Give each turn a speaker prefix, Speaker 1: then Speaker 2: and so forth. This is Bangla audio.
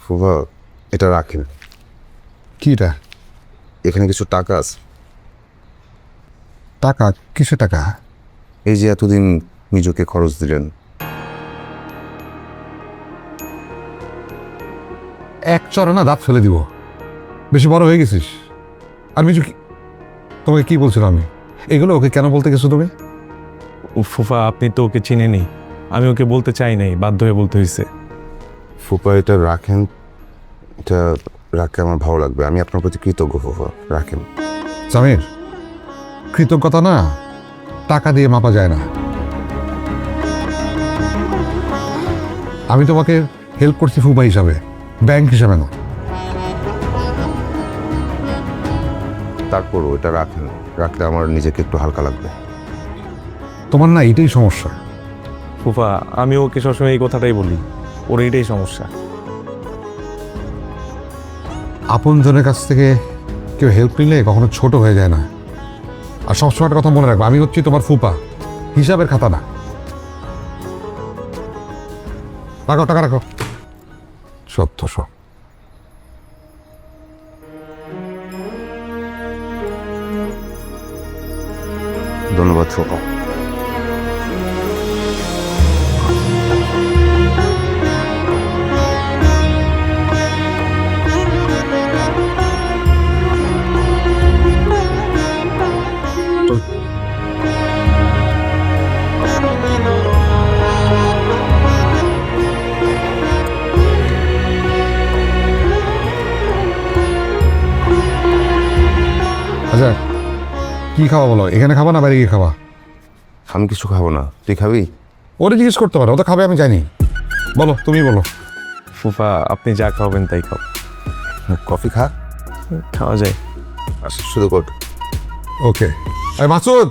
Speaker 1: ফুফা, এটা রাখেন।
Speaker 2: কি এটা?
Speaker 1: এখানে কিছু টাকা আছে।
Speaker 2: টাকা? কিসের টাকা?
Speaker 1: এই যে এতদিন নিজকে খরচ দিলেন।
Speaker 2: এক চড়ে না দাঁত ফেলে দিব। বেশি বড় হয়ে গেছিস। আর মিজু তোমাকে কি বলছিলাম আমি? এগুলো ওকে কেন বলতে গেছো তুমি?
Speaker 3: ফুফা, আপনি তো ওকে চিনেনি। আমি ওকে বলতে চাই নাই, বাধ্য হয়ে বলতে হয়েছে।
Speaker 1: ফুফা, এটা রাখেন। এটা রাখলে আমার ভালো লাগবে। আমি আপনার প্রতি কৃতজ্ঞ ফুফা, রাখেন।
Speaker 2: সামির, কৃতজ্ঞতা না টাকা দিয়ে মাপা যায় না। আমি তোমাকে হেল্প করছি ফুফা হিসাবে, ব্যাংক হিসাবে না।
Speaker 1: তারপরও এটা রাখেন, রাখলে আমার নিজেকে একটু হালকা লাগবে।
Speaker 2: তোমার না এটাই সমস্যা।
Speaker 3: ফুফা, আমি ওকে সবসময় এই কথাটাই বলি, ওর এইটাই সমস্যা।
Speaker 2: আপন জনের কাছ থেকে কেউ হেল্প নিলে কখনো ছোট হয়ে যায় না। আর সবসময় একটা কথা মনে রাখবে, আমি হচ্ছি তোমার ফুপা, হিসাবের খাতা না। রাখো টাকা, রাখো। সত্য সব।
Speaker 1: ধন্যবাদ ফুফা।
Speaker 2: আচ্ছা, কি খাওয়া বলো? এখানে খাবা না বাইরে গিয়ে খাবা?
Speaker 1: আমি কিছু খাবো না, তুই খাবি?
Speaker 2: ওরে জিজ্ঞেস করতে পারো, ও তো খাবে আমি জানি। বলো, তুমি বলো।
Speaker 3: ফুফা, আপনি যা খাওয়াবেন তাই খাও।
Speaker 1: কফি খা।
Speaker 3: খাওয়া যায়।
Speaker 1: আচ্ছা, শুরু কর।
Speaker 2: ওকে। এই মাসুদ,